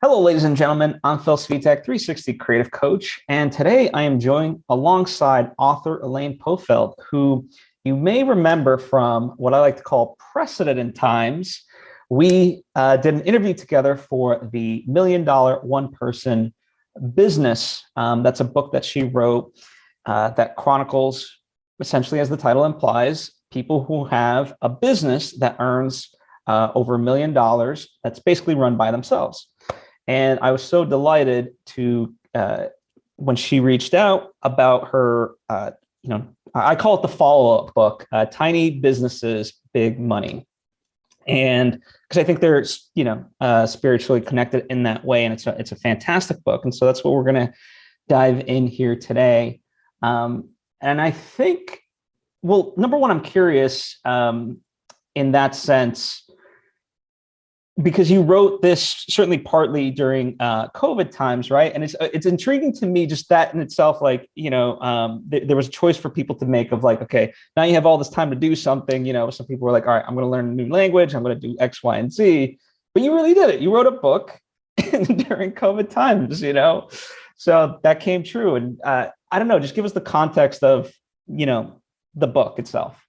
Hello, ladies and gentlemen. I'm Phil Svitek, 360 Creative Coach, and today I am joined alongside author Elaine Pofeldt, who you may remember from what I like to call precedent times. We did an interview together for the $1 Million One Person Business. That's a book that she wrote that chronicles, essentially, as the title implies, people who have a business that earns over $1 million that's basically run by themselves. And I was so delighted to, when she reached out about her, I call it the follow-up book, Tiny Businesses, Big Money. And because I think they're, spiritually connected in that way. And it's a fantastic book. And so that's what we're going to dive in here today. And I think, well, number one, I'm curious in that sense, because you wrote this certainly partly during COVID times, right? And it's intriguing to me just that in itself, like, there was a choice for people to make of like, okay, now you have all this time to do something, some people were like, all right, I'm going to learn a new language. I'm going to do X, Y, and Z, but you really did it. You wrote a book during COVID times, so that came true. And I don't know, just give us the context of, the book itself.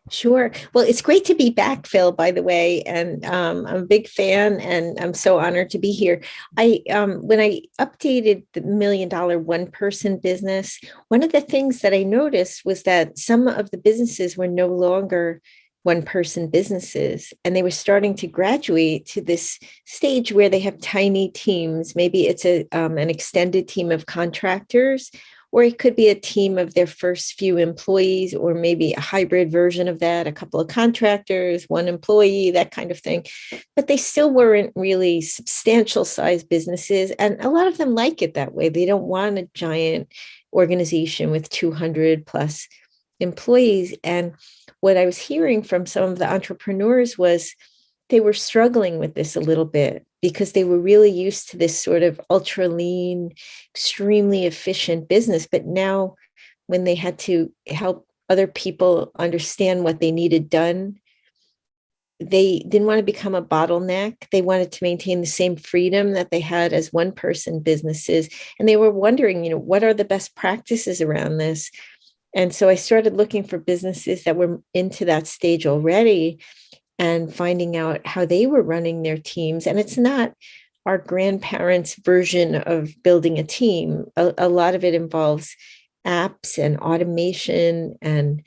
Sure. Well, it's great to be back, Phil, by the way. And I'm a big fan and I'm so honored to be here. When I updated the $1 Million One Person Business, one of the things that I noticed was that some of the businesses were no longer one person businesses, and they were starting to graduate to this stage where they have tiny teams. Maybe it's an extended team of contractors, or it could be a team of their first few employees, or maybe a hybrid version of that, a couple of contractors, one employee, that kind of thing. But they still weren't really substantial size businesses. And a lot of them like it that way. They don't want a giant organization with 200 plus employees. And what I was hearing from some of the entrepreneurs was they were struggling with this a little bit because they were really used to this sort of ultra lean, extremely efficient business. But now when they had to help other people understand what they needed done, they didn't want to become a bottleneck. They wanted to maintain the same freedom that they had as one person businesses. And they were wondering, what are the best practices around this? And so I started looking for businesses that were into that stage already and finding out how they were running their teams. And it's not our grandparents' version of building a team. A lot of it involves apps and automation and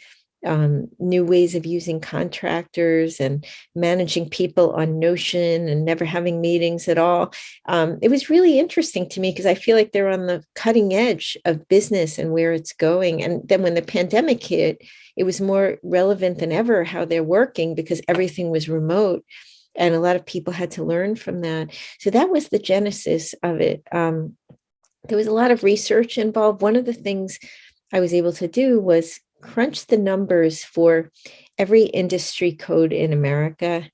new ways of using contractors and managing people on Notion and never having meetings at all. It was really interesting to me because I feel like they're on the cutting edge of business and where it's going. And then when the pandemic hit, it was more relevant than ever how they're working because everything was remote. And a lot of people had to learn from that. So that was the genesis of it. There was a lot of research involved. One of the things I was able to do was crunch the numbers for every industry code in America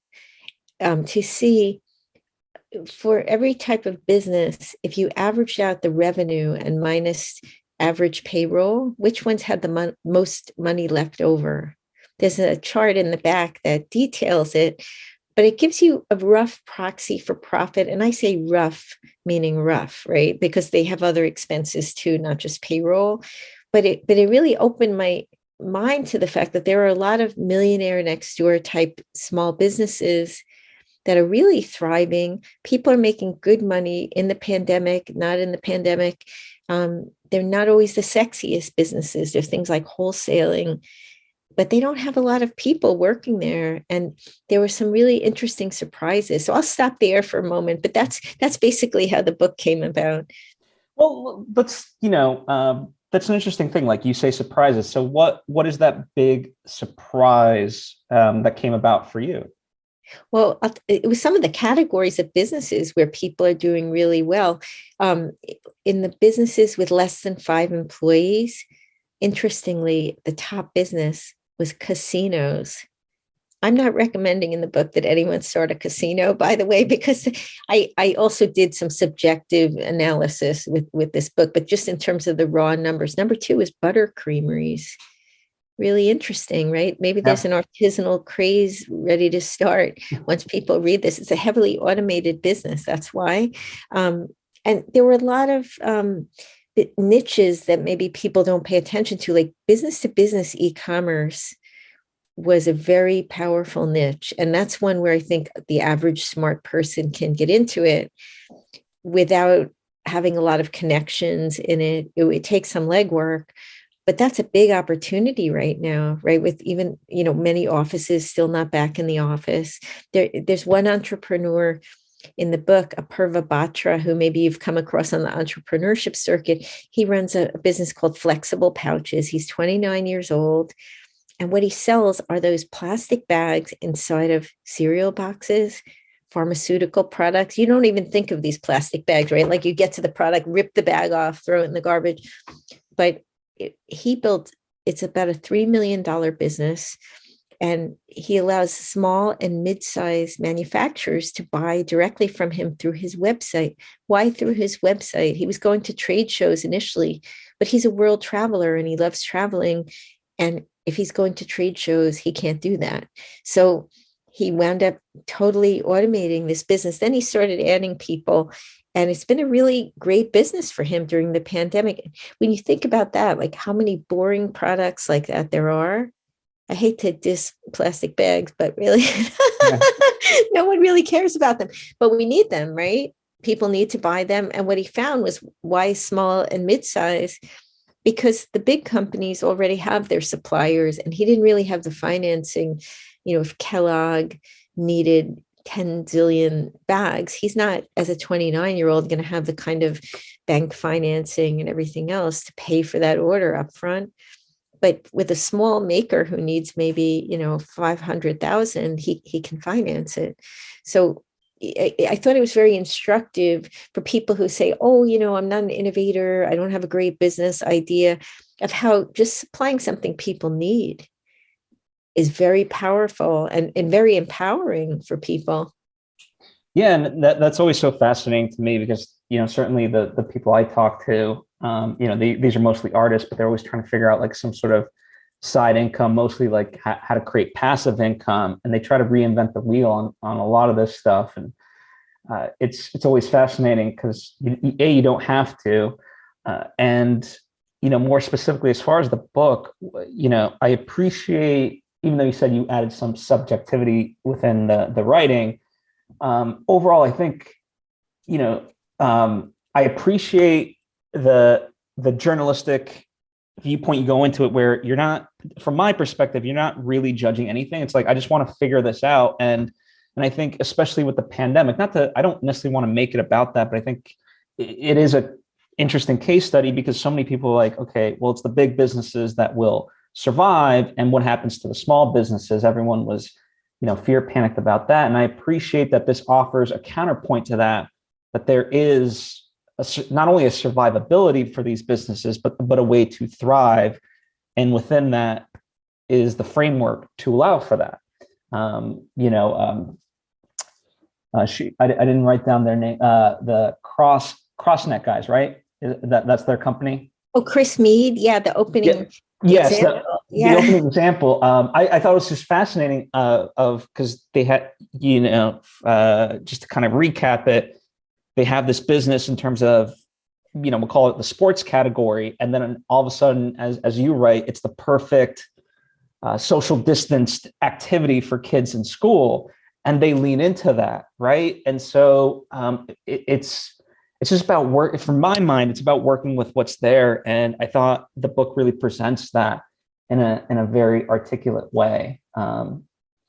to see for every type of business, if you averaged out the revenue and minus average payroll, which ones had the most money left over. There's a chart in the back that details it, but it gives you a rough proxy for profit. And I say rough, meaning rough, right? Because they have other expenses too, not just payroll. But it really opened my mind to the fact that there are a lot of millionaire next door type small businesses that are really thriving. People are making good money in the pandemic, not in the pandemic. They're not always the sexiest businesses. There's things like wholesaling, but they don't have a lot of people working there. And there were some really interesting surprises. So I'll stop there for a moment, but that's basically how the book came about. Well, that's an interesting thing. Like you say, surprises. So what is that big surprise that came about for you? Well, it was some of the categories of businesses where people are doing really well. In the businesses with less than 5 employees, interestingly, the top business was casinos. I'm not recommending in the book that anyone start a casino, by the way, because I also did some subjective analysis with this book, but just in terms of the raw numbers. Number 2 is butter creameries. really interesting, right? Maybe there's Yeah. an artisanal craze ready to start once people read this. It's a heavily automated business. That's why. And there were a lot of niches that maybe people don't pay attention to, like business to business e-commerce was a very powerful niche. And that's one where I think the average smart person can get into it without having a lot of connections in it. It takes some legwork, but that's a big opportunity right now, right? With even, many offices still not back in the office. There's one entrepreneur in the book, Apurva Batra, who maybe you've come across on the entrepreneurship circuit. He runs a business called Flexible Pouches. He's 29 years old. And what he sells are those plastic bags inside of cereal boxes, pharmaceutical products. You don't even think of these plastic bags, right? Like you get to the product, rip the bag off, throw it in the garbage. But it's about a $3 million business. And he allows small and mid-sized manufacturers to buy directly from him through his website. Why through his website? He was going to trade shows initially, but he's a world traveler and he loves traveling. And if he's going to trade shows, he can't do that. So he wound up totally automating this business. Then he started adding people, and it's been a really great business for him during the pandemic. When you think about that, like how many boring products like that there are. I hate to diss plastic bags, but really, Yeah. no one really cares about them. But we need them, right? People need to buy them. And what he found was why small and mid-size, because the big companies already have their suppliers, and he didn't really have the financing. If Kellogg needed 10 zillion bags, he's not, as a 29-year-old, going to have the kind of bank financing and everything else to pay for that order up front. But with a small maker who needs maybe, 500,000, he can finance it. So I thought it was very instructive for people who say, oh, I'm not an innovator, I don't have a great business idea, of how just supplying something people need is very powerful and very empowering for people. Yeah, and that's always so fascinating to me because certainly the people I talk to, these are mostly artists, but they're always trying to figure out like some sort of side income, mostly like how to create passive income, and they try to reinvent the wheel on a lot of this stuff. And it's always fascinating because you don't have to, and more specifically as far as the book, I appreciate, even though you said you added some subjectivity within the writing. Overall, I think, I appreciate the journalistic viewpoint you go into it, where you're not, from my perspective, you're not really judging anything. It's like, I just want to figure this out. And I think, especially with the pandemic, I don't necessarily want to make it about that, but I think it is a interesting case study because so many people are like, okay, well, it's the big businesses that will survive. And what happens to the small businesses? Everyone was, fear panicked about that. And I appreciate that this offers a counterpoint to that there is not only a survivability for these businesses, but a way to thrive. And within that is the framework to allow for that. I didn't write down their name, the Crossnet guys, right? That's their company. Oh, Chris Mead. Yeah. The opening. Yeah. Yes, the opening example. I thought it was just fascinating because they had, just to kind of recap it, they have this business in terms of, we'll call it the sports category. And then all of a sudden, as you write, it's the perfect social distanced activity for kids in school. And they lean into that, right? And so it's just about work. From my mind, it's about working with what's there. And I thought the book really presents that in a very articulate way. So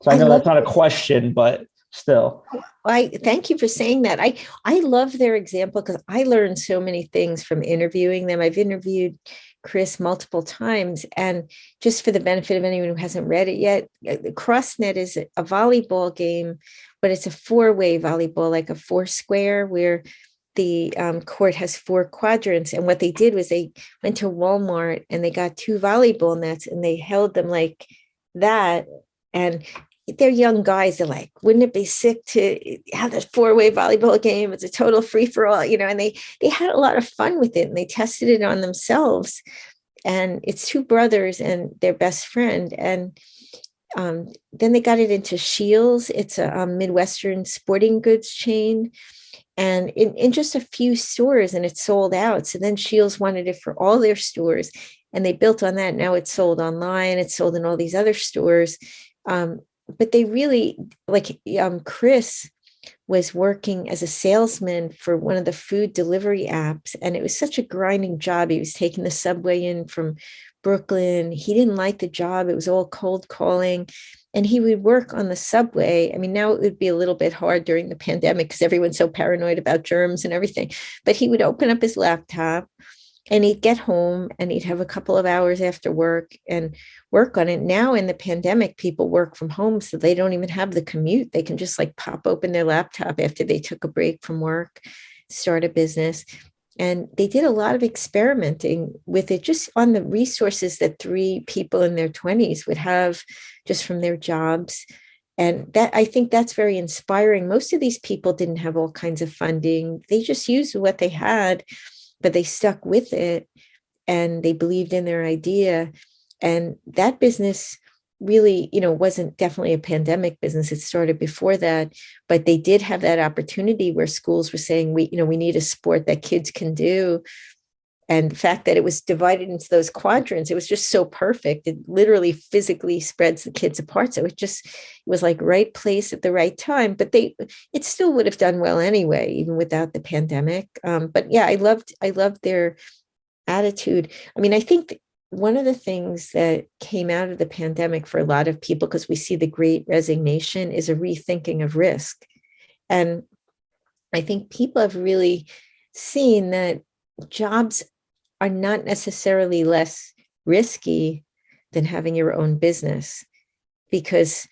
I know that's not a question, but still. I thank you for saying that. I love their example because I learned so many things from interviewing them. I've interviewed Chris multiple times, and just for the benefit of anyone who hasn't read it yet, Crossnet is a volleyball game, but it's a four-way volleyball, like a four square, where the court has four quadrants. And what they did was they went to Walmart and they got two volleyball nets and they held them like that. And they're young guys. They're like, wouldn't it be sick to have this four-way volleyball game? It's a total free for all, and they had a lot of fun with it, and they tested it on themselves. and it's two brothers and their best friend. And then they got it into Shields. It's a Midwestern sporting goods chain, and in just a few stores, and it sold out. So then Shields wanted it for all their stores, and they built on that. Now it's sold online. It's sold in all these other stores. But they really, like, Chris was working as a salesman for one of the food delivery apps, and it was such a grinding job. He was taking the subway in from Brooklyn. He didn't like the job. It was all cold calling. And he would work on the subway. I mean, now it would be a little bit hard during the pandemic because everyone's so paranoid about germs and everything. But he would open up his laptop and he'd get home and he'd have a couple of hours after work and work on it. Now in the pandemic, people work from home, so they don't even have the commute. They can just like pop open their laptop after they took a break from work, start a business. And they did a lot of experimenting with it just on the resources that three people in their 20s would have just from their jobs. And that, I think that's very inspiring. Most of these people didn't have all kinds of funding. They just used what they had, but they stuck with it and they believed in their idea. And that business really, wasn't definitely a pandemic business. It started before that, but they did have that opportunity where schools were saying, we need a sport that kids can do. And the fact that it was divided into those quadrants, it was just so perfect. It literally physically spreads the kids apart. So it was like right place at the right time, but it still would have done well anyway, even without the pandemic. But yeah, I loved their attitude. I mean, I think one of the things that came out of the pandemic for a lot of people, because we see the great resignation, is a rethinking of risk. And I think people have really seen that jobs are not necessarily less risky than having your own business, because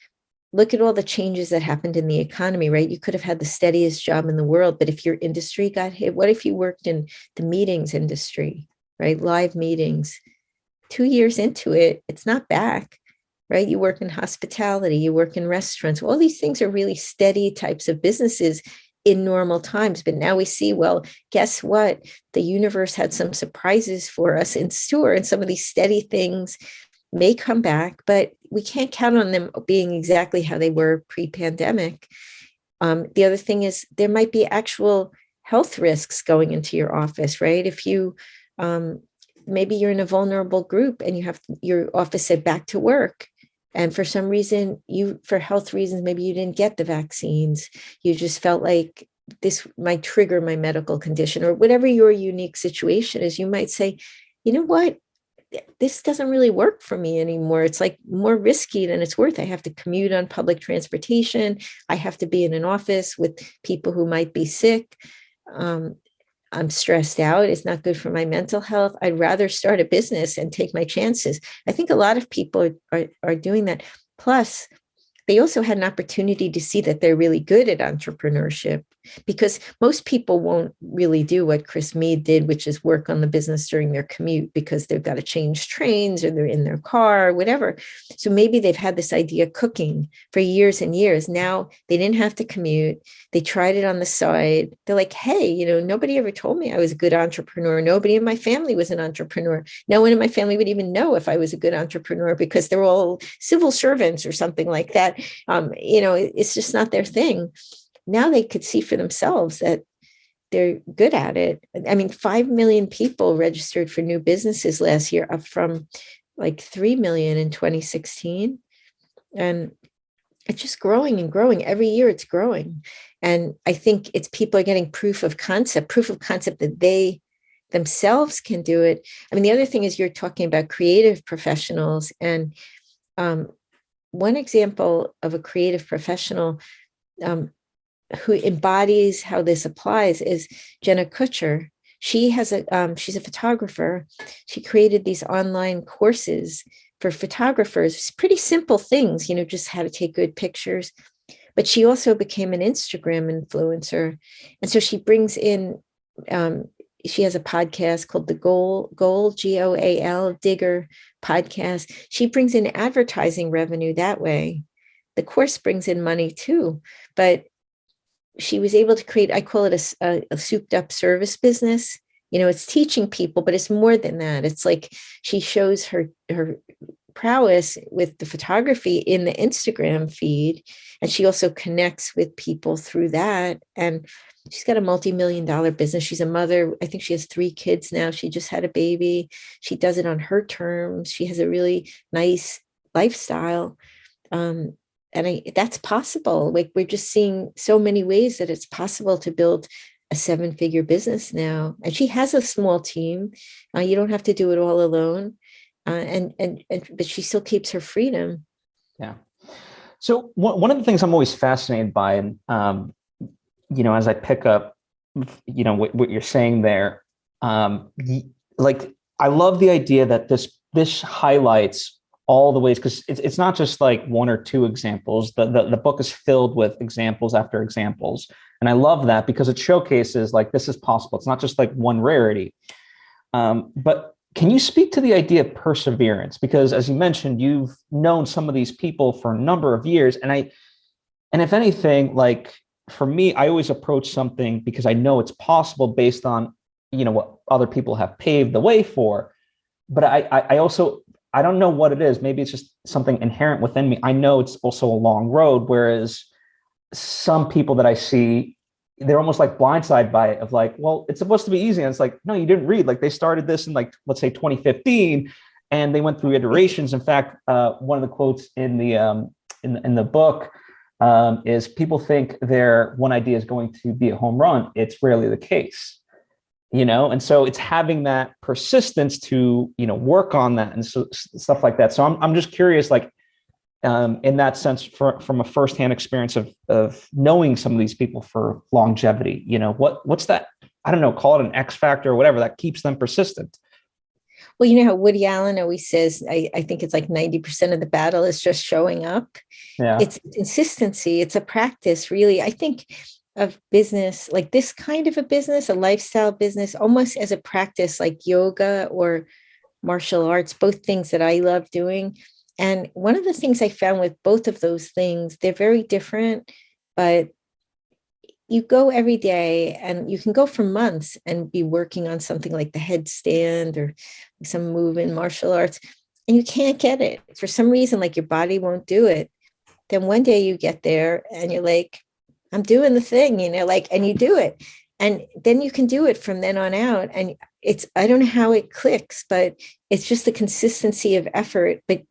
look at all the changes that happened in the economy, right? You could have had the steadiest job in the world, but if your industry got hit, what if you worked in the meetings industry, right? Live meetings. 2 years into it, it's not back, right? You work in hospitality, you work in restaurants. All these things are really steady types of businesses in normal times. But now we see, well, guess what? The universe had some surprises for us in store, and some of these steady things may come back, but we can't count on them being exactly how they were pre-pandemic. The other thing is there might be actual health risks going into your office, right? If you maybe you're in a vulnerable group and you have your office said back to work, and for some reason for health reasons, maybe you didn't get the vaccines. You just felt like this might trigger my medical condition, or whatever your unique situation is. You might say, you know what? This doesn't really work for me anymore. It's like more risky than it's worth. I have to commute on public transportation. I have to be in an office with people who might be sick. I'm stressed out. It's not good for my mental health. I'd rather start a business and take my chances. I think a lot of people are doing that. Plus, they also had an opportunity to see that they're really good at entrepreneurship, because most people won't really do what Chris Mead did, which is work on the business during their commute because they've got to change trains or they're in their car or whatever. So maybe they've had this idea cooking for years and years. Now they didn't have to commute. They tried it on the side. They're like, hey, nobody ever told me I was a good entrepreneur. Nobody in my family was an entrepreneur. No one in my family would even know if I was a good entrepreneur because they're all civil servants or something like that. It's just not their thing. Now they could see for themselves that they're good at it. I mean, 5 million people registered for new businesses last year, up from like 3 million in 2016. And it's just growing and growing. Every year it's growing. And I think people are getting proof of concept that they themselves can do it. I mean, the other thing is you're talking about creative professionals. And one example of a creative professional who embodies how this applies is Jenna Kutcher. She's a photographer. She created these online courses for photographers, pretty simple things, just how to take good pictures. But she also became an Instagram influencer. And so she brings in, she has a podcast called the Goal, Goal, Digger podcast. She brings in advertising revenue that way. The course brings in money too, but she was able to create, I call it a souped up service business. it's teaching people, but it's more than that. It's like she shows her prowess with the photography in the Instagram feed. And she also connects with people through that. And she's got a multi-million-dollar business. She's a mother. I think she has 3 kids now. She just had a baby. She does it on her terms. She has a really nice lifestyle. That's possible. Like, we're just seeing so many ways that it's possible to build a 7-figure business now. And she has a small team. You don't have to do it all alone. But she still keeps her freedom. Yeah. So one of the things I'm always fascinated by, and as I pick up, what you're saying there, like, I love the idea that this highlights all the ways, because it's not just like 1 or 2 examples. The book is filled with examples after examples, and I love that because it showcases like this is possible. It's not just like one rarity, but can you speak to the idea of perseverance? Because as you mentioned, you've known some of these people for a number of years. And if anything, like for me, I always approach something because I know it's possible based on, what other people have paved the way for. But I also, I don't know what it is. Maybe it's just something inherent within me. I know it's also a long road, whereas some people that I see, they're almost like blindsided by it, of like, well, it's supposed to be easy. And it's like, no, you didn't read. Like, they started this in, like, let's say 2015, and they went through iterations. In fact, one of the quotes in the book is, people think their one idea is going to be a home run. It's rarely the case, and so it's having that persistence to, work on that and so stuff like that. So I'm just curious, like, in that sense, from a firsthand experience of knowing some of these people for longevity, what's that? I don't know, call it an X factor or whatever that keeps them persistent. Well, you know how Woody Allen always says, I think it's like 90% of the battle is just showing up. Yeah. It's consistency. It's a practice, really. I think of business, like this kind of a business, a lifestyle business, almost as a practice, like yoga or martial arts, both things that I love doing. And one of the things I found with both of those things, they're very different, but you go every day, and you can go for months and be working on something like the headstand or some move in martial arts, and you can't get it for some reason, like your body won't do it. Then one day you get there and you're like, I'm doing the thing, and you do it. And then you can do it from then on out. And I don't know how it clicks, but it's just the consistency of effort. But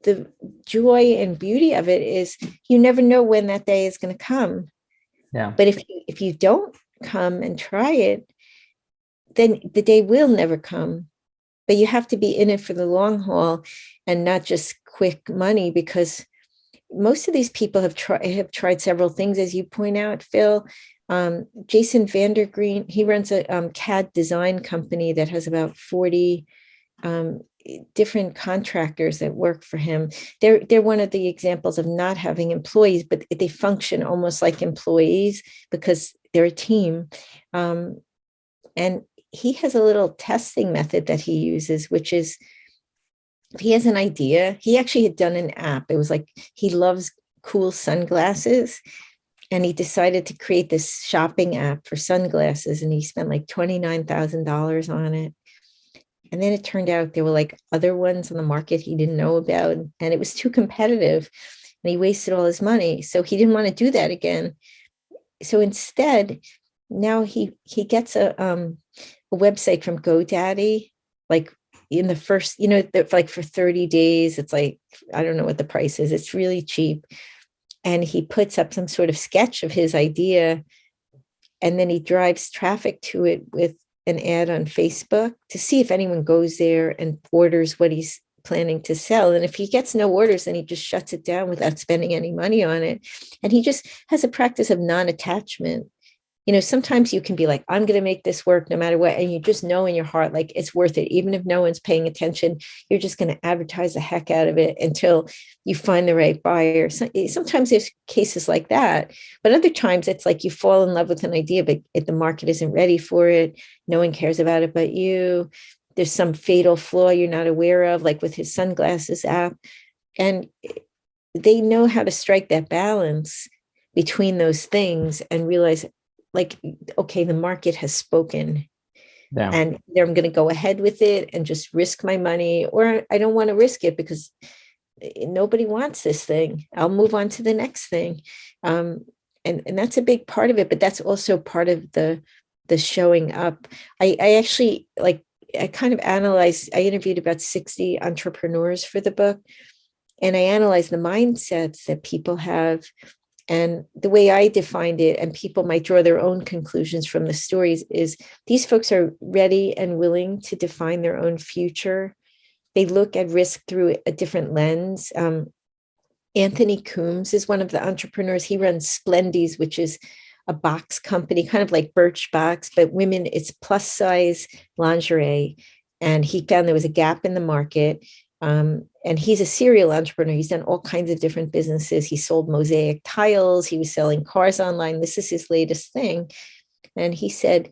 the joy and beauty of it is you never know when that day is going to come. Yeah. But if you don't come and try it, then the day will never come. But you have to be in it for the long haul and not just quick money, because most of these people have tried several things, as you point out, Phil. Jason Vandergreen, he runs a CAD design company that has about 40 different contractors that work for him. They're one of the examples of not having employees, but they function almost like employees because they're a team. And he has a little testing method that he uses, which is, if he has an idea, he actually had done an app. It was like, he loves cool sunglasses, and he decided to create this shopping app for sunglasses, and he spent like $29,000 on it. And then it turned out there were like other ones on the market he didn't know about, and it was too competitive, and he wasted all his money. So he didn't want to do that again. So instead, now he gets a website from GoDaddy, like in the first, like for 30 days, it's like, I don't know what the price is. It's really cheap. And he puts up some sort of sketch of his idea, and then he drives traffic to it with an ad on Facebook to see if anyone goes there and orders what he's planning to sell. And if he gets no orders, then he just shuts it down without spending any money on it. And he just has a practice of non-attachment. Sometimes you can be like, I'm going to make this work no matter what. And you just know in your heart, like, it's worth it. Even if no one's paying attention, you're just going to advertise the heck out of it until you find the right buyer. Sometimes there's cases like that, but other times it's like you fall in love with an idea, but if the market isn't ready for it, no one cares about it but you. There's some fatal flaw you're not aware of, like with his sunglasses app. And they know how to strike that balance between those things and realize, like, okay, the market has spoken. Yeah. and either I'm going to go ahead with it and just risk my money, or I don't want to risk it because nobody wants this thing. I'll move on to the next thing. And that's a big part of it, but that's also part of the showing up. I actually like, I kind of analyzed, I interviewed about 60 entrepreneurs for the book, and I analyzed the mindsets that people have. And the way I defined it, and people might draw their own conclusions from the stories, is these folks are ready and willing to define their own future. They look at risk through a different lens. Anthony Coombs is one of the entrepreneurs. He runs Splendies, which is a box company, kind of like Birchbox, but women, it's plus size lingerie. And he found there was a gap in the market. And he's a serial entrepreneur. He's done all kinds of different businesses. He sold mosaic tiles. He was selling cars online. This is his latest thing. And he said,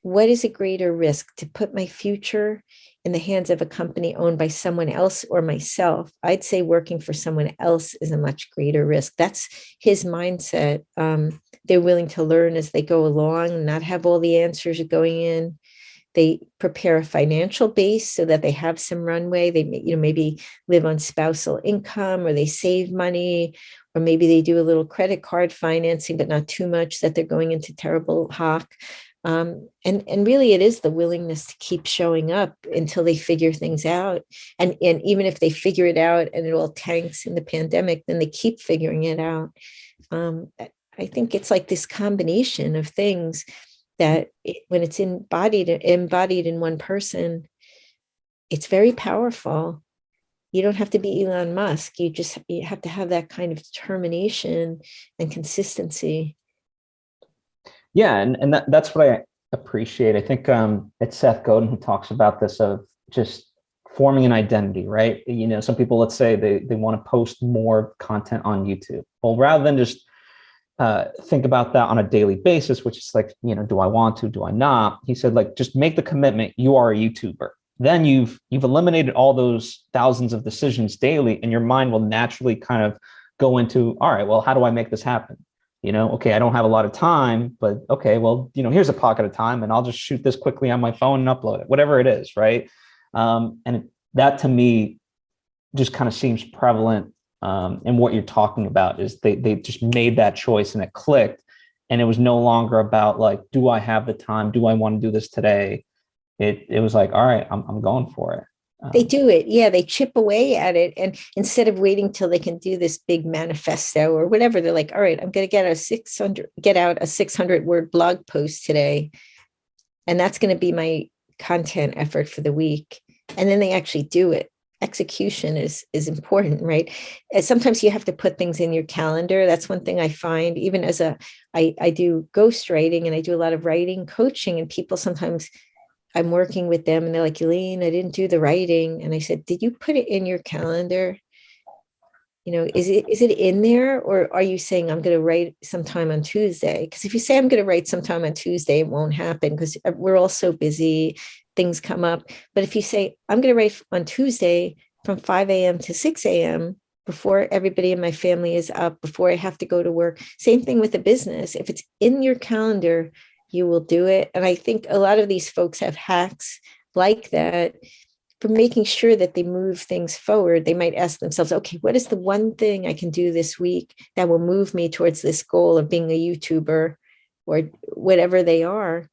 what is a greater risk, to put my future in the hands of a company owned by someone else or myself? I'd say working for someone else is a much greater risk. That's his mindset. They're willing to learn as they go along, not have all the answers going in. They prepare a financial base so that they have some runway. They, maybe live on spousal income, or they save money, or maybe they do a little credit card financing, but not too much that they're going into terrible hock. And really, it is the willingness to keep showing up until they figure things out. And even if they figure it out and it all tanks in the pandemic, then they keep figuring it out. I think it's like this combination of things that when it's embodied in one person, it's very powerful. You don't have to be Elon Musk. You have to have that kind of determination and consistency. Yeah, and that's what I appreciate. I think it's Seth Godin who talks about this, of just forming an identity, right? Some people, let's say they want to post more content on YouTube. Well, rather than just think about that on a daily basis, which is like, do I want to, do I not? He said, like, just make the commitment. You are a YouTuber. Then you've eliminated all those thousands of decisions daily, and your mind will naturally kind of go into, all right, well, how do I make this happen? Okay, I don't have a lot of time, but okay, well, here's a pocket of time, and I'll just shoot this quickly on my phone and upload it, whatever it is, right? And that to me just kind of seems prevalent. And what you're talking about is they just made that choice and it clicked, and it was no longer about like, do I have the time? Do I want to do this today? It was like, all right, I'm going for it. They do it. Yeah, they chip away at it. And instead of waiting till they can do this big manifesto or whatever, they're like, all right, I'm going to get out a 600 word blog post today. And that's going to be my content effort for the week. And then they actually do it. Execution is important, right? And sometimes you have to put things in your calendar. That's one thing I find, even as I do ghostwriting, and I do a lot of writing coaching, and people sometimes, I'm working with them and they're like, Elaine, I didn't do the writing. And I said, did you put it in your calendar? Is it in there, or are you saying I'm going to write sometime on Tuesday? Because if you say I'm going to write sometime on Tuesday, it won't happen because we're all so busy, things come up. But if you say I'm going to write on Tuesday from 5 a.m. to 6 a.m. before everybody in my family is up, before I have to go to work, same thing with the business. If it's in your calendar, you will do it. And I think a lot of these folks have hacks like that for making sure that they move things forward. They might ask themselves, okay, what is the one thing I can do this week that will move me towards this goal of being a YouTuber or whatever they are?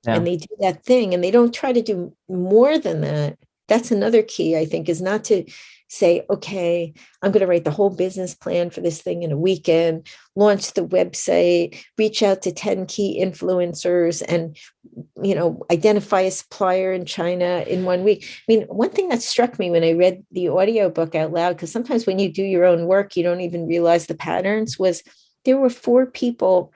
Yeah. And they do that thing, and they don't try to do more than that. That's another key, I think, is not to say, okay, I'm going to write the whole business plan for this thing in a weekend, launch the website, reach out to 10 key influencers, and, identify a supplier in China in 1 week. I mean, one thing that struck me when I read the audiobook out loud, because sometimes when you do your own work, you don't even realize the patterns, was there were 4 people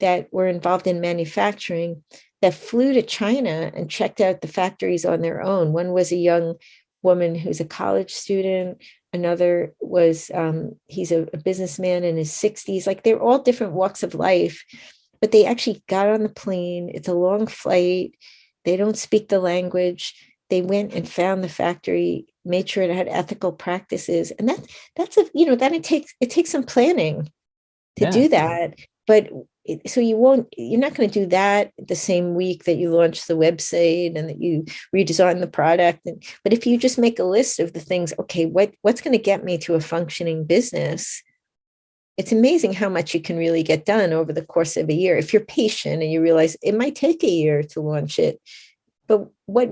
that were involved in manufacturing that flew to China and checked out the factories on their own. One was a young woman who's a college student. Another was, he's a businessman in his 60s. Like, they're all different walks of life, but they actually got on the plane. It's a long flight. They don't speak the language. They went and found the factory, made sure it had ethical practices. And that it takes some planning to do that. but so you're not going to do that the same week that you launch the website and that you redesign the product. But if you just make a list of the things, okay, what's going to get me to a functioning business? It's amazing how much you can really get done over the course of a year if you're patient and you realize it might take a year to launch it. But what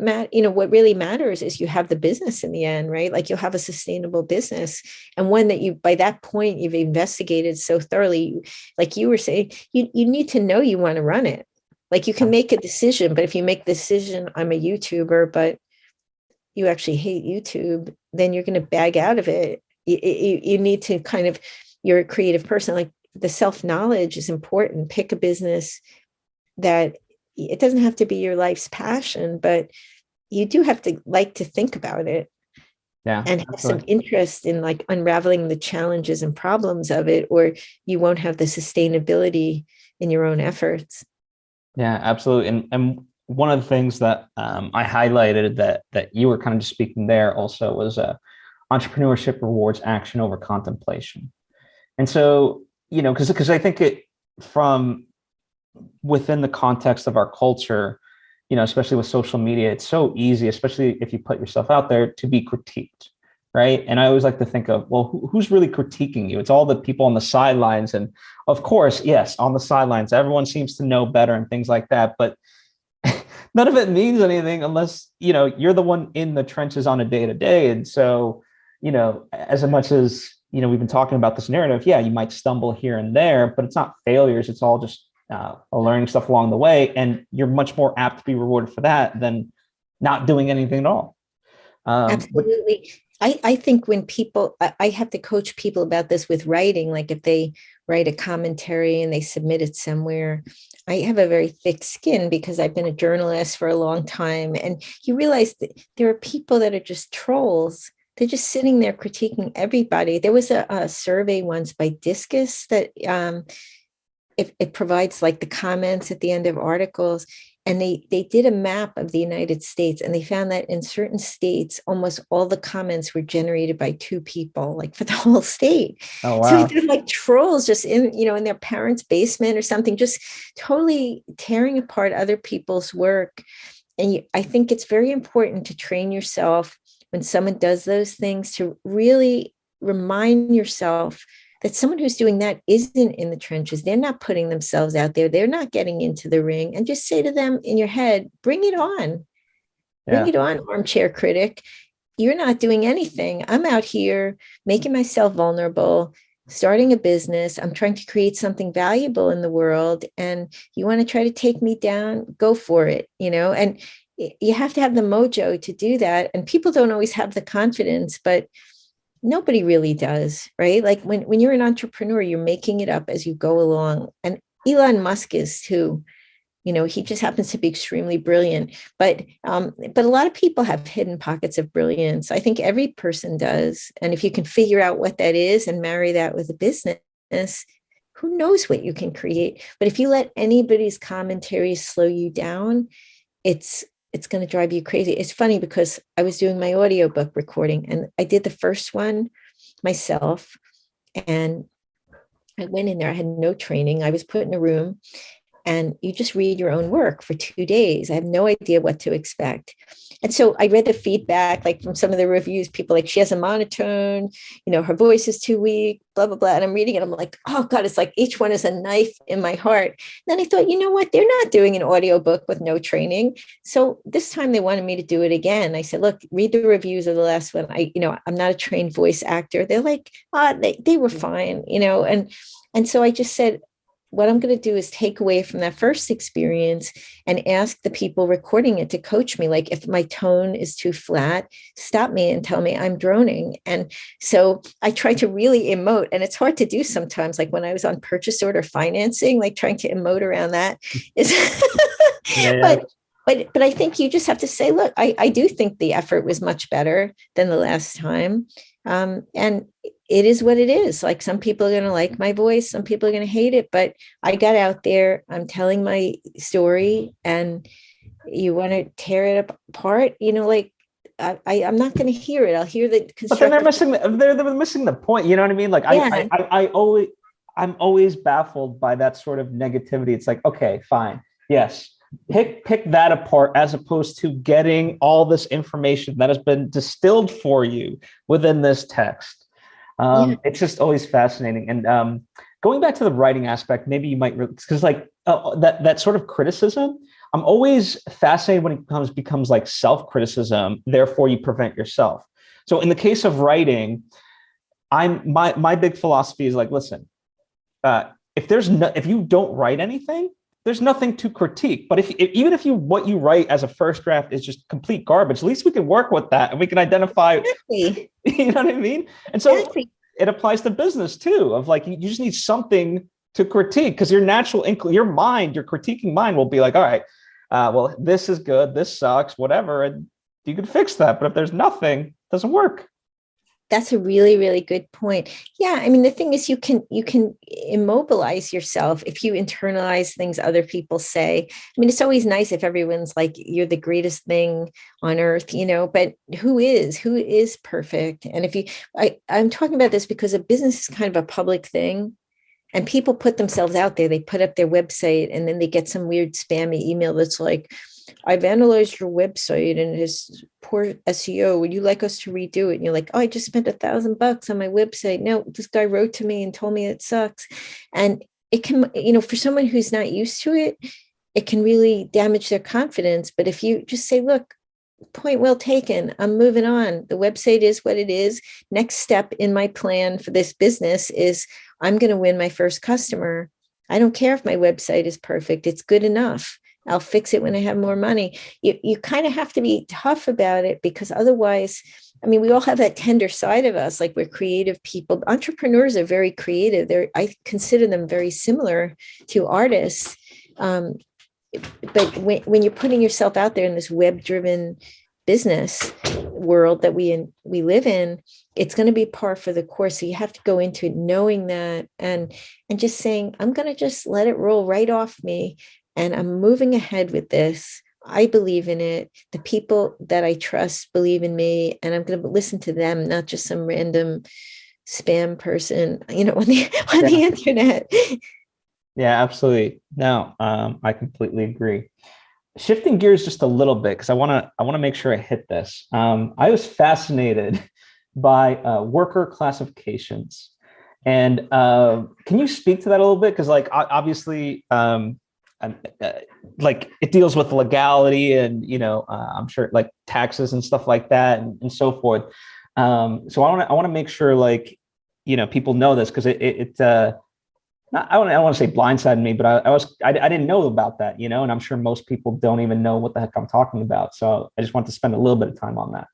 really matters is you have the business in the end, right? Like you'll have a sustainable business, and one that you, by that point, you've investigated so thoroughly. Like you were saying, you need to know you want to run it. Like you can make a decision, but if you make the decision, I'm a YouTuber, but you actually hate YouTube, then you're going to bag out of it. You need to kind of, you're a creative person. Like the self-knowledge is important. Pick a business that, it doesn't have to be your life's passion, but you do have to like to think about it. Yeah, And have absolutely. some interest in like unraveling the challenges and problems of it, or you won't have the sustainability in your own efforts. Yeah, absolutely. And one of the things that I highlighted that you were kind of just speaking there also was entrepreneurship rewards action over contemplation. And so, because I think it from within the context of our culture, especially with social media, it's so easy, especially if you put yourself out there, to be critiqued, right? And I always like to think of, well, who's really critiquing you? It's all the people on the sidelines. And of course, yes, on the sidelines, everyone seems to know better and things like that. But none of it means anything unless, you're the one in the trenches on a day to day. And so, as much as, we've been talking about this narrative, yeah, you might stumble here and there, but it's not failures. It's all just learning stuff along the way. And you're much more apt to be rewarded for that than not doing anything at all. Absolutely. I think when people, I have to coach people about this with writing, like if they write a commentary and they submit it somewhere, I have a very thick skin because I've been a journalist for a long time. And you realize that there are people that are just trolls. They're just sitting there critiquing everybody. There was a survey once by Discus that it provides like the comments at the end of articles. And they did a map of the United States, and they found that in certain states, almost all the comments were generated by two people, like for the whole state. Oh, So wow. they're like trolls just in their parents' basement or something, just totally tearing apart other people's work. And I think it's very important to train yourself when someone does those things to really remind yourself that someone who's doing that isn't in the trenches. They're not putting themselves out there. They're not getting into the ring. And just say to them in your head, bring it on. Bring Yeah. it on, armchair critic. You're not doing anything. I'm out here making myself vulnerable, starting a business. I'm trying to create something valuable in the world. And you want to try to take me down, go for it, and you have to have the mojo to do that. And people don't always have the confidence, but nobody really does, right? Like when you're an entrepreneur, you're making it up as you go along. And Elon Musk is too. He just happens to be extremely brilliant. But a lot of people have hidden pockets of brilliance. I think every person does. And if you can figure out what that is and marry that with a business, who knows what you can create. But if you let anybody's commentaries slow you down, it's going to drive you crazy. It's funny because I was doing my audiobook recording and I did the first one myself. And I went in there, I had no training. I was put in a room and you just read your own work for 2 days. I have no idea what to expect. And so I read the feedback, like from some of the reviews, people like, she has a monotone, her voice is too weak, blah, blah, blah. And I'm reading it. I'm like, oh God, it's like each one is a knife in my heart. And then I thought, you know what? They're not doing an audiobook with no training. So this time they wanted me to do it again. I said, look, read the reviews of the last one. I'm not a trained voice actor. They're like, they were fine, and so I just said, what I'm going to do is take away from that first experience and ask the people recording it to coach me. Like if my tone is too flat, stop me and tell me I'm droning. And so I try to really emote, and it's hard to do sometimes. Like when I was on purchase order financing, like trying to emote around that is, Yeah, yeah. but I think you just have to say, look, I do think the effort was much better than the last time. And it is what it is. Like some people are going to like my voice, some people are going to hate it, but I got out there, I'm telling my story, and you want to tear it apart, like I'm not going to hear it. I'll hear the But then constructive. they're missing the point. You know what I mean? Like Yeah. I always, I'm always baffled by that sort of negativity. It's like, okay, fine. Yes. Pick that apart as opposed to getting all this information that has been distilled for you within this text. Yeah. It's just always fascinating. And going back to the writing aspect, maybe you might, because like that sort of criticism, I'm always fascinated when it becomes like self-criticism. Therefore, you prevent yourself. So in the case of writing, my big philosophy is like, listen, if you don't write anything, there's nothing to critique. But even if what you write as a first draft is just complete garbage, at least we can work with that and we can identify. Exactly. You know what I mean? And so Exactly. it applies to business too. Of like, you just need something to critique, because your mind, your critiquing mind will be like, all right, well, this is good, this sucks, whatever, and you can fix that. But if there's nothing, it doesn't work. That's a really, really good point. Yeah, I mean, the thing is, you can immobilize yourself if you internalize things other people say. I mean, it's always nice if everyone's like, you're the greatest thing on earth, but who is perfect? And if I'm talking about this because a business is kind of a public thing, and people put themselves out there. They put up their website, and then they get some weird spammy email that's like, I've analyzed your website and it's poor SEO. Would you like us to redo it? And you're like, oh, I just spent $1,000 on my website. No, this guy wrote to me and told me it sucks. And it can, for someone who's not used to it, it can really damage their confidence. But if you just say, look, point well taken, I'm moving on. The website is what it is. Next step in my plan for this business is I'm going to win my first customer. I don't care if my website is perfect. It's good enough. I'll fix it when I have more money. You kind of have to be tough about it, because otherwise, I mean, we all have that tender side of us. Like, we're creative people. Entrepreneurs are very creative. I consider them very similar to artists. But when you're putting yourself out there in this web-driven business world that we live in, it's going to be par for the course. So you have to go into it knowing that, and just saying, I'm going to just let it roll right off me. And I'm moving ahead with this. I believe in it. The people that I trust believe in me, and I'm going to listen to them, not just some random spam person, on the internet. Yeah, absolutely. No, I completely agree. Shifting gears just a little bit, because I want to make sure I hit this. I was fascinated by worker classifications, and can you speak to that a little bit? Because like obviously, like it deals with legality and I'm sure like taxes and stuff like that and so forth. So I want to make sure like people know this, because it I don't want to say blindsided me, but I didn't know about that, and I'm sure most people don't even know what the heck I'm talking about. So I just want to spend a little bit of time on that.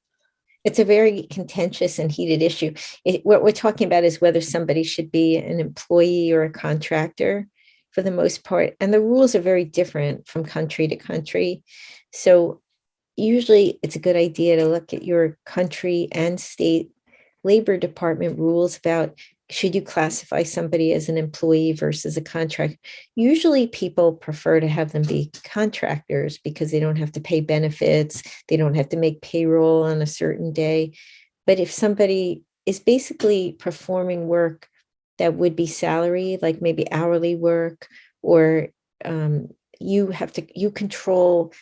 It's a very contentious and heated issue. What we're talking about is whether somebody should be an employee or a contractor for the most part. And the rules are very different from country to country. So usually it's a good idea to look at your country and state labor department rules about, should you classify somebody as an employee versus a contract. Usually people prefer to have them be contractors because they don't have to pay benefits. They don't have to make payroll on a certain day. But if somebody is basically performing work that would be salary, like maybe hourly work, or you control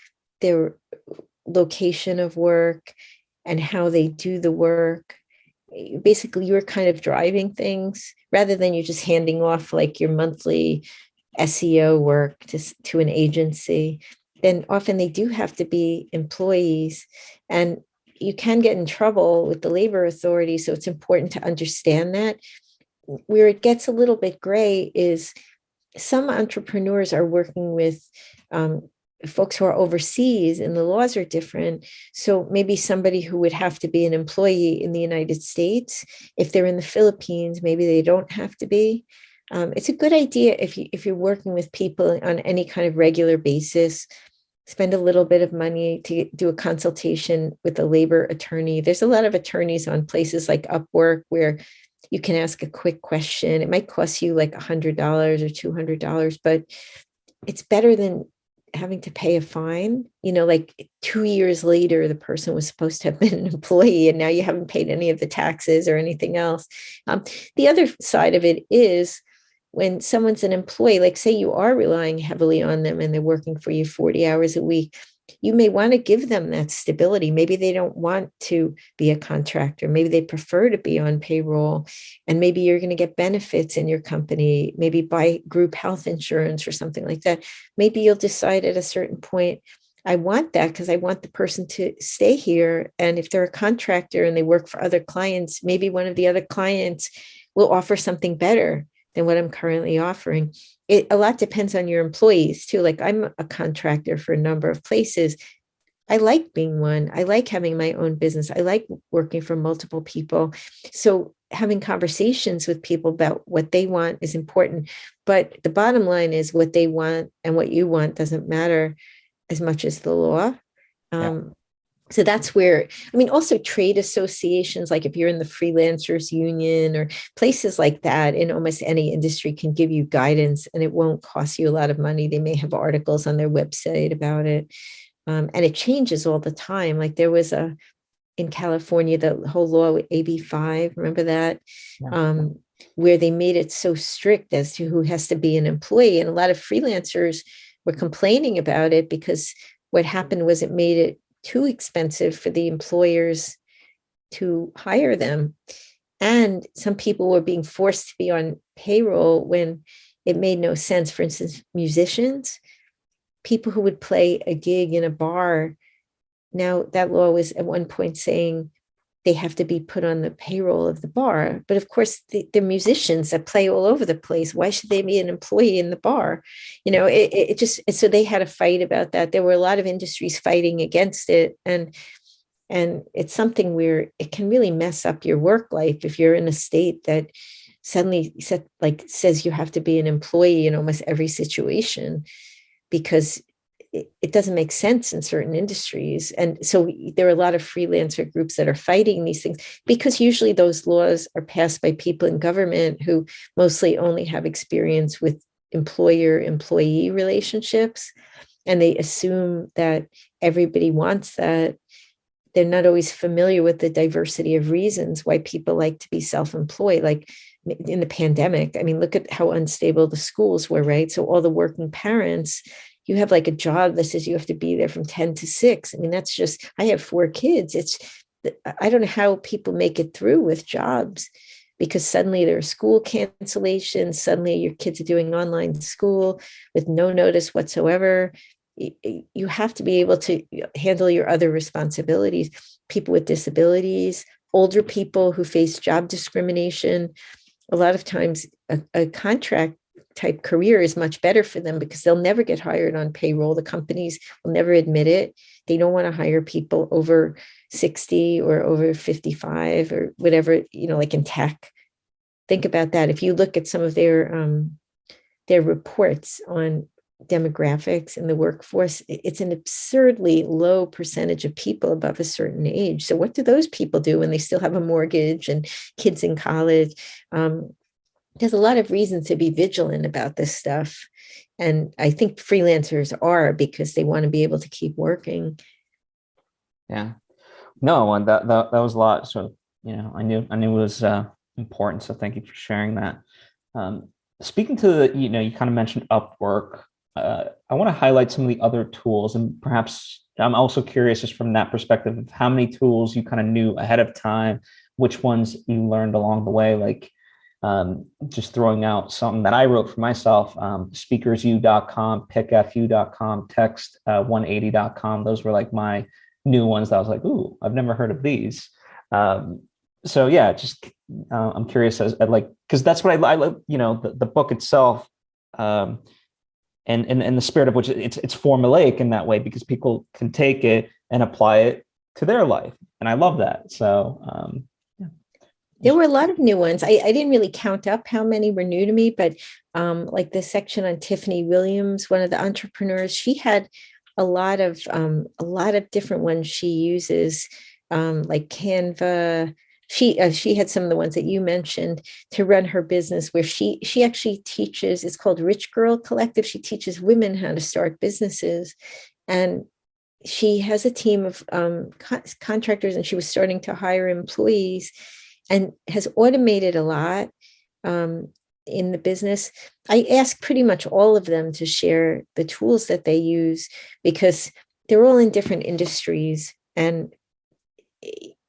their location of work and how they do the work. Basically, you're kind of driving things rather than you just handing off like your monthly SEO work to an agency. Then often they do have to be employees, and you can get in trouble with the labor authority. So it's important to understand that. Where it gets a little bit gray is some entrepreneurs are working with folks who are overseas, and the laws are different. So maybe somebody who would have to be an employee in the United States, if they're in the Philippines, maybe they don't have to be. It's a good idea if you're working with people on any kind of regular basis, spend a little bit of money to do a consultation with a labor attorney. There's a lot of attorneys on places like Upwork where you can ask a quick question. It might cost you like $100 or $200, but it's better than having to pay a fine. Like 2 years later, the person was supposed to have been an employee, and now you haven't paid any of the taxes or anything else. The other side of it is when someone's an employee, like say you are relying heavily on them and they're working for you 40 hours a week, you may want to give them that stability. Maybe they don't want to be a contractor. Maybe they prefer to be on payroll. And maybe you're going to get benefits in your company, maybe buy group health insurance or something like that. Maybe you'll decide at a certain point, I want that because I want the person to stay here. And if they're a contractor and they work for other clients, maybe one of the other clients will offer something better than what I'm currently offering. A lot depends on your employees too. Like I'm a contractor for a number of places. I like being one. I like having my own business. I like working for multiple people. So having conversations with people about what they want is important. But the bottom line is what they want and what you want doesn't matter as much as the law. Yeah. So that's where, I mean, also trade associations, like if you're in the freelancers union or places like that in almost any industry can give you guidance and it won't cost you a lot of money. They may have articles on their website about it. And it changes all the time. Like there was in California, the whole law AB5, remember that? Yeah. Where they made it so strict as to who has to be an employee. And a lot of freelancers were complaining about it because what happened was it made it too expensive for the employers to hire them. And some people were being forced to be on payroll when it made no sense. For instance, musicians, people who would play a gig in a bar. Now, that law was at one point saying they have to be put on the payroll of the bar. But of course, they're musicians that play all over the place. Why should they be an employee in the bar? It just, so they had a fight about that. There were a lot of industries fighting against it. And it's something where it can really mess up your work life if you're in a state that suddenly says you have to be an employee in almost every situation, because it doesn't make sense in certain industries. And so there are a lot of freelancer groups that are fighting these things because usually those laws are passed by people in government who mostly only have experience with employer-employee relationships. And they assume that everybody wants that. They're not always familiar with the diversity of reasons why people like to be self-employed. Like in the pandemic, I mean, look at how unstable the schools were, right? So all the working parents, you have like a job that says you have to be there from 10 to 6. I mean, that's just, I have 4 kids. I don't know how people make it through with jobs, because suddenly there are school cancellations. Suddenly your kids are doing online school with no notice whatsoever. You have to be able to handle your other responsibilities. People with disabilities, older people who face job discrimination. A lot of times a contract type career is much better for them because they'll never get hired on payroll. The companies will never admit it. They don't want to hire people over 60 or over 55 or whatever, like in tech. Think about that. If you look at some of their reports on demographics in the workforce, it's an absurdly low percentage of people above a certain age. So what do those people do when they still have a mortgage and kids in college? There's a lot of reasons to be vigilant about this stuff. And I think freelancers are, because they want to be able to keep working. Yeah. No, and that was a lot. So, I knew it was important. So thank you for sharing that. Speaking to you kind of mentioned Upwork. I want to highlight some of the other tools, and perhaps I'm also curious just from that perspective of how many tools you kind of knew ahead of time, which ones you learned along the way, like just throwing out something that I wrote for myself, speakersu.com, pickfu.com, text180.com. Those were like my new ones that I was like, ooh, I've never heard of these. So yeah, just I'm curious as like, because that's what I like, the book itself, and in the spirit of which it's formulaic in that way, because people can take it and apply it to their life, and I love that. So yeah. There were a lot of new ones. I didn't really count up how many were new to me, but like the section on Tiffany Williams, one of the entrepreneurs, she had a lot of different ones she uses, like Canva. She had some of the ones that you mentioned to run her business, where she actually teaches. It's called Rich Girl Collective. She teaches women how to start businesses, and she has a team of contractors, and she was starting to hire employees, and has automated a lot. in the business, I ask pretty much all of them to share the tools that they use, because they're all in different industries. And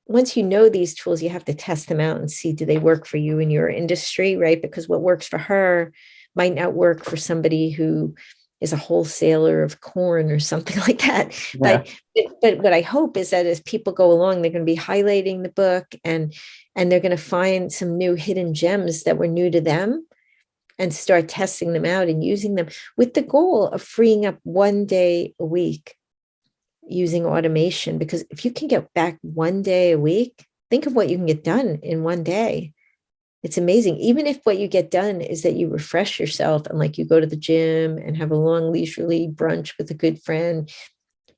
once you know these tools, you have to test them out and see, do they work for you in your industry, right? Because what works for her might not work for somebody who is a wholesaler of corn or something like that. Yeah. But what I hope is that as people go along, they're going to be highlighting the book, and they're going to find some new hidden gems that were new to them and start testing them out and using them, with the goal of freeing up 1 day a week using automation. Because if you can get back 1 day a week, think of what you can get done in 1 day. It's amazing. Even if what you get done is that you refresh yourself and like you go to the gym and have a long leisurely brunch with a good friend,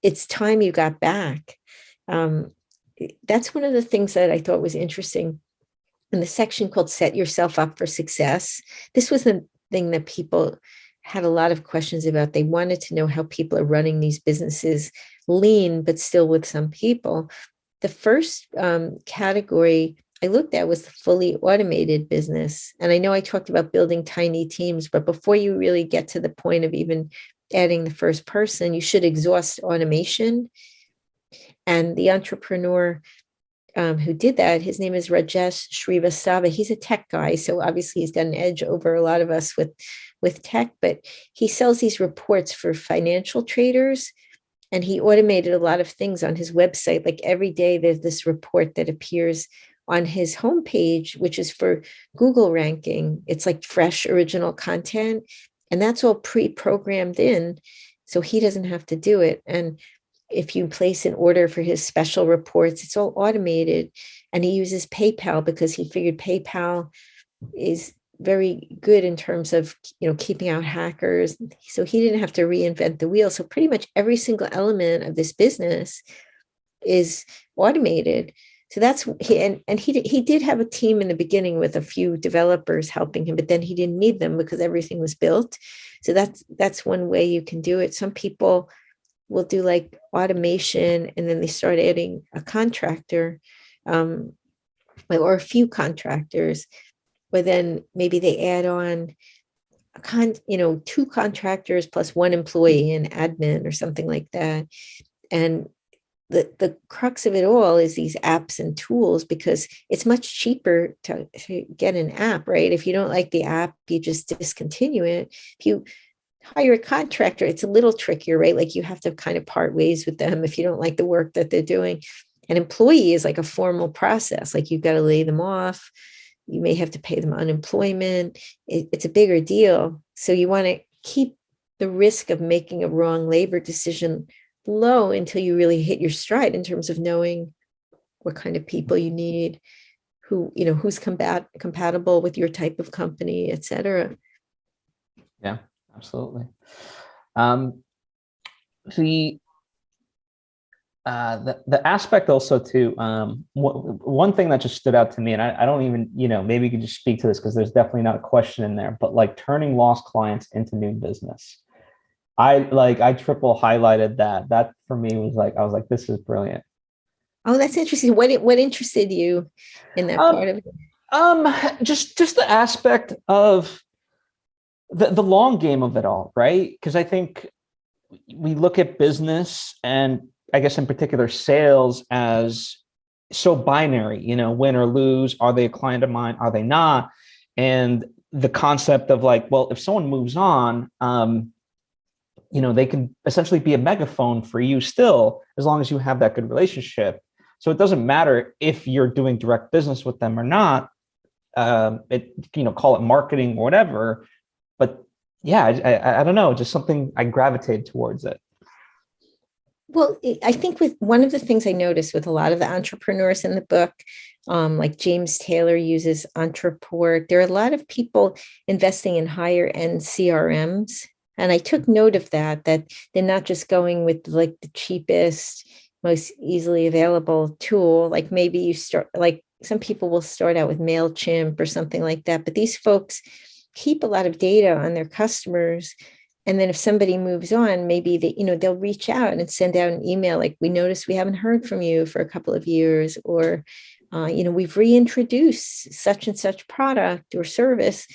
it's time you got back. That's one of the things that I thought was interesting in the section called Set Yourself Up for Success. This was the thing that people had a lot of questions about. They wanted to know how people are running these businesses lean, but still with some people. The first category I looked at was the fully automated business. And I know I talked about building tiny teams, but before you really get to the point of even adding the first person, you should exhaust automation. And the entrepreneur who did that, his name is Rajesh Srivastava. He's a tech guy, so obviously he's got an edge over a lot of us with tech, but he sells these reports for financial traders. And he automated a lot of things on his website. Like every day there's this report that appears on his homepage, which is for Google ranking. It's like fresh, original content. And that's all pre-programmed in. So he doesn't have to do it. And if you place an order for his special reports, it's all automated. And he uses PayPal because he figured PayPal is very good in terms of, keeping out hackers. So he didn't have to reinvent the wheel. So pretty much every single element of this business is automated. So that's he did have a team in the beginning with a few developers helping him, but then he didn't need them because everything was built. So that's one way you can do it. Some people will do like automation and then they start adding a contractor, or a few contractors, or then maybe they add on two contractors plus one employee, an admin or something like that. And the crux of it all is these apps and tools, because it's much cheaper to get an app, right? If you don't like the app, you just discontinue it. If you hire a contractor, it's a little trickier, right? Like you have to kind of part ways with them if you don't like the work that they're doing. An employee is like a formal process. Like you've got to lay them off. You may have to pay them unemployment. It's a bigger deal. So you want to keep the risk of making a wrong labor decision low until you really hit your stride in terms of knowing what kind of people you need, who's compatible with your type of company, et cetera. Yeah, absolutely. The aspect also too, one thing that just stood out to me, and I don't even, maybe you could just speak to this because there's definitely not a question in there, but like turning lost clients into new business. I triple highlighted that for me was like, I was like, this is brilliant. Oh, that's interesting. What interested you in that part of it? Just the aspect of the long game of it all, right? Because I think we look at business and I guess in particular sales as so binary, win or lose. Are they a client of mine? Are they not? And the concept of like, well, if someone moves on, they can essentially be a megaphone for you still, as long as you have that good relationship. So it doesn't matter if you're doing direct business with them or not. Call it marketing or whatever. But yeah, I don't know, just something I gravitated towards it. Well, I think with one of the things I noticed with a lot of the entrepreneurs in the book, like James Taylor uses Entreport, there are a lot of people investing in higher end CRMs. And I took note of that they're not just going with like the cheapest, most easily available tool. Like maybe you start, like some people will start out with MailChimp or something like that. But these folks keep a lot of data on their customers. And then if somebody moves on, maybe they'll reach out and send out an email like, we noticed we haven't heard from you for a couple of years, or, we've reintroduced such and such product or service.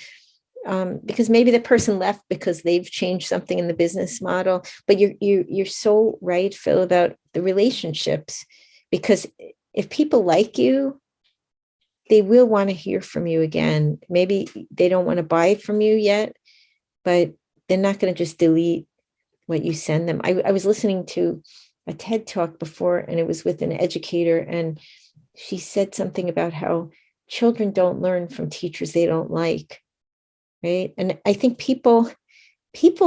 because maybe the person left because they've changed something in the business model. But you're so right, Phil, about the relationships, because if people like you, they will want to hear from you again. Maybe they don't want to buy from you yet, but they're not going to just delete what you send them. I was listening to a TED talk before, and it was with an educator, and she said something about how children don't learn from teachers they don't like, right? And I think people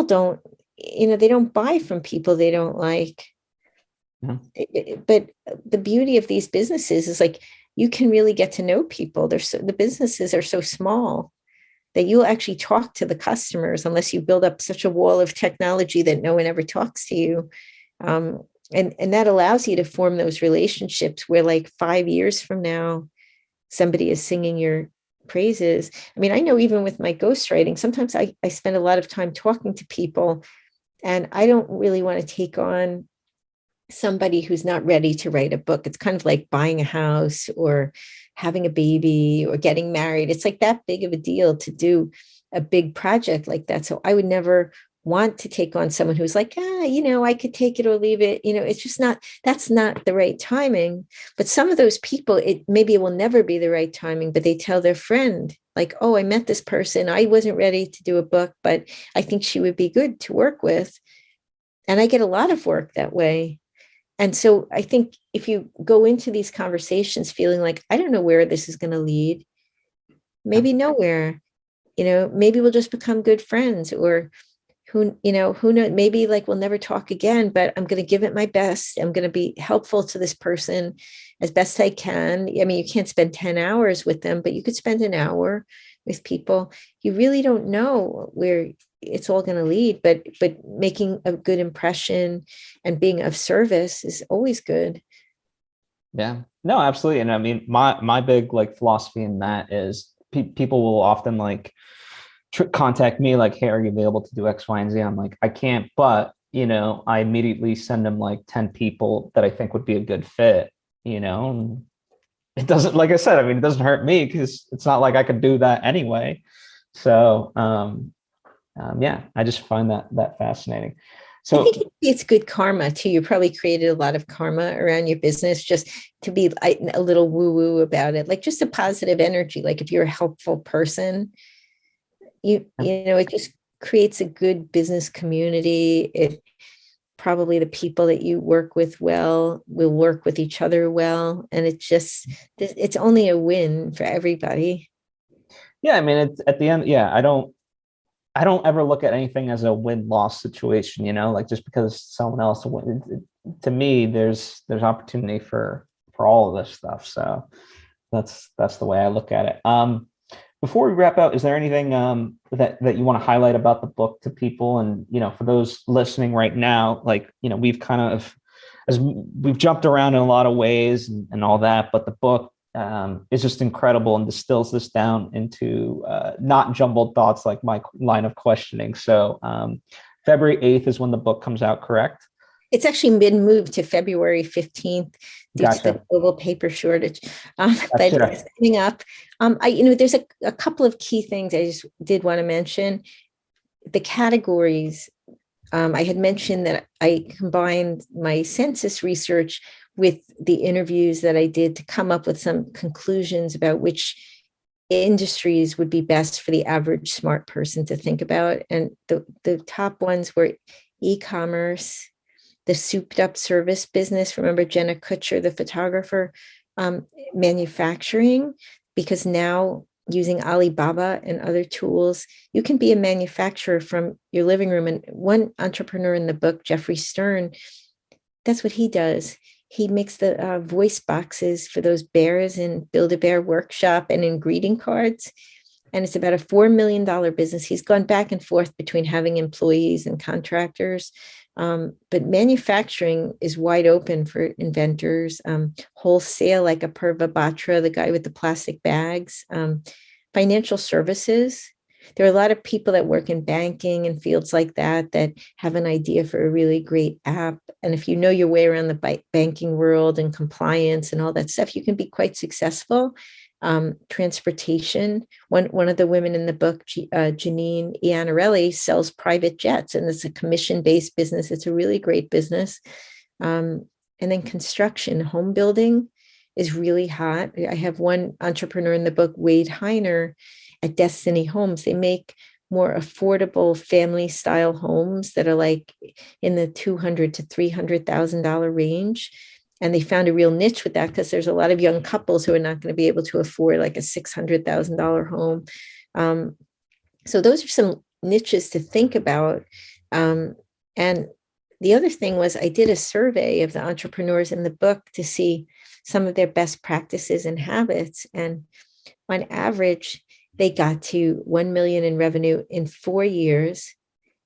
don't, they don't buy from people they don't like. Yeah. But the beauty of these businesses is like you can really get to know people. The businesses are so small that you'll actually talk to the customers unless you build up such a wall of technology that no one ever talks to you. And that allows you to form those relationships where, like, 5 years from now, somebody is singing your praises. I mean, I know even with my ghostwriting, sometimes I spend a lot of time talking to people, and I don't really want to take on somebody who's not ready to write a book. It's kind of like buying a house or having a baby or getting married. It's like that big of a deal to do a big project like that. So I would never want to take on someone who's like, I could take it or leave it. It's just that's not the right timing. But some of those people, it will never be the right timing, but they tell their friend, like, oh, I met this person. I wasn't ready to do a book, but I think she would be good to work with. And I get a lot of work that way. And so I think if you go into these conversations feeling like, I don't know where this is going to lead, maybe nowhere, maybe we'll just become good friends, or who knows, maybe like we'll never talk again, but I'm going to give it my best. I'm going to be helpful to this person as best I can. I mean, you can't spend 10 hours with them, but you could spend an hour with people. You really don't know where it's all going to lead, but making a good impression and being of service is always good. Yeah, no, absolutely. And I mean, my big like philosophy in that is people will often like contact me like, hey, are you available to do X, Y, and Z? I'm like, I can't, but I immediately send them like 10 people that I think would be a good fit. It doesn't, like I said, I mean, it doesn't hurt me because it's not like I could do that anyway. So yeah, I just find that fascinating. I So think it's good karma too. You probably created a lot of karma around your business just to be a little woo woo about it, like just a positive energy. Like if you're a helpful person, it just creates a good business community. It probably the people that you work with will work with each other well, and it's only a win for everybody. yeah, I mean, it's at the end. Yeah, I don't ever look at anything as a win-loss situation, like just because someone else win. To me, there's opportunity for all of this stuff. So that's the way I look at it. Before we wrap up, is there anything that you want to highlight about the book to people? And for those listening right now, like we've kind of, as we've jumped around in a lot of ways and all that, but the book is just incredible and distills this down into not jumbled thoughts like my line of questioning. So February 8th is when the book comes out, correct? It's actually been moved to February 15th due to Gotcha. the global paper shortage. But Gotcha. it's coming up. There's a couple of key things I just did want to mention. The categories. I had mentioned that I combined my census research with the interviews that I did to come up with some conclusions about which industries would be best for the average smart person to think about. And the top ones were e-commerce, the souped up service business. Remember Jenna Kutcher, the photographer, manufacturing, because now using Alibaba and other tools, you can be a manufacturer from your living room. And one entrepreneur in the book, Jeffrey Stern, that's what he does. He makes the voice boxes for those bears in Build-A-Bear Workshop and in greeting cards. And it's about a $4 million business. He's gone back and forth between having employees and contractors. But manufacturing is wide open for inventors. Wholesale, like Apurva Batra, the guy with the plastic bags. Financial services. There are a lot of people that work in banking and fields like that have an idea for a really great app. And if you know your way around the banking world and compliance and all that stuff, you can be quite successful. transportation. One of the women in the book, Janine Iannarelli, sells private jets, and it's a commission-based business. It's a really great business. And then construction, home building is really hot. I have one entrepreneur in the book, Wade Heiner, at Destiny Homes. They make more affordable family style homes that are like in the $200,000 to $300,000 range. And they found a real niche with that because there's a lot of young couples who are not going to be able to afford like a $600,000 home. So those are some niches to think about. And the other thing was I did a survey of the entrepreneurs in the book to see some of their best practices and habits. And on average, they got to 1 million in revenue in 4 years.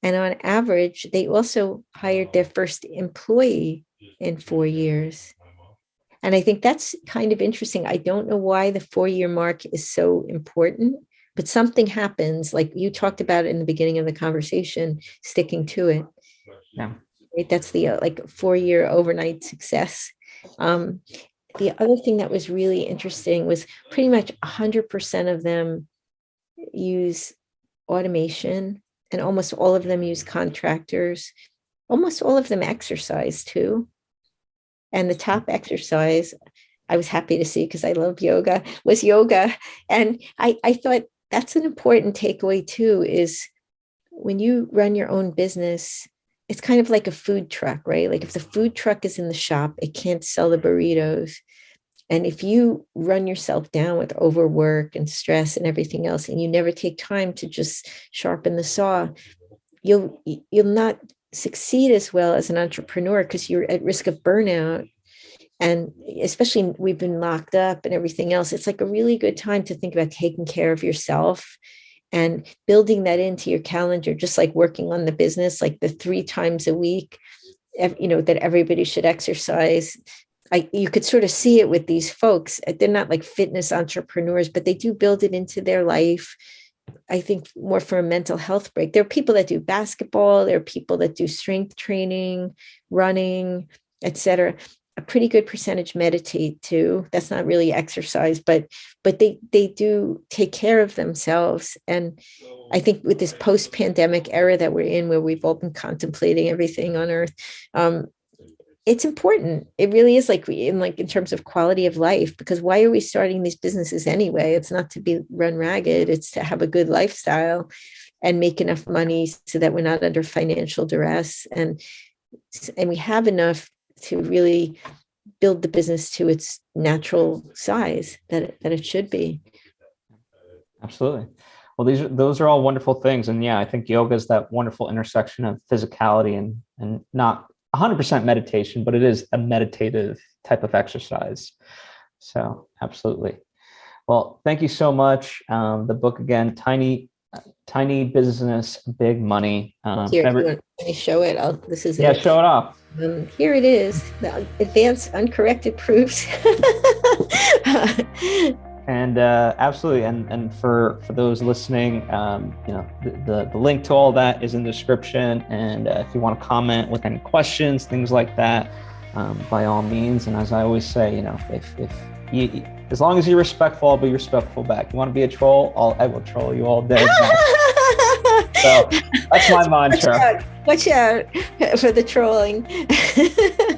And on average, they also hired their first employee in 4 years. And I think that's kind of interesting. I don't know why the 4-year mark is so important, but something happens, like you talked about in the beginning of the conversation, sticking to it. Yeah. Right? That's the like 4-year overnight success. The other thing that was really interesting was pretty much 100% of them use automation, and almost all of them use contractors. Almost all of them exercise too. And the top exercise, I was happy to see because I love yoga, was yoga. And I thought that's an important takeaway too, is when you run your own business, it's kind of like a food truck, right? Like if the food truck is in the shop, it can't sell the burritos. And if you run yourself down with overwork and stress and everything else, and you never take time to just sharpen the saw, you'll not succeed as well as an entrepreneur because you're at risk of burnout. And especially we've been locked up and everything else. It's like a really good time to think about taking care of yourself and building that into your calendar, just like working on the business, like the 3 times a week, that everybody should exercise. You could sort of see it with these folks. They're not like fitness entrepreneurs, but they do build it into their life. I think more for a mental health break. There are people that do basketball. There are people that do strength training, running, etc. A pretty good percentage meditate too. That's not really exercise, but they do take care of themselves. And I think with this post-pandemic era that we're in, where we've all been contemplating everything on earth, it's important. It really is in terms of quality of life, because why are we starting these businesses anyway? It's not to be run ragged. It's to have a good lifestyle and make enough money so that we're not under financial duress. And we have enough to really build the business to its natural size that it should be. Absolutely. Well, those are all wonderful things. And yeah, I think yoga is that wonderful intersection of physicality and not 100% meditation, but it is a meditative type of exercise. So absolutely. Well, thank you so much. The book again, Tiny Business, Big Money. Here, let me show it. This is it. Show it off. Here it is, the advanced uncorrected proofs. And absolutely, and for those listening, the link to all that is in the description. And if you want to comment with any questions, things like that, by all means. And as I always say, if you, as long as you're respectful, I'll be respectful back. You want to be a troll? I will troll you all day. So that's my mantra. Watch out for the trolling.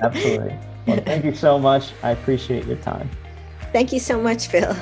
Absolutely. Well, thank you so much. I appreciate your time. Thank you so much, Phil.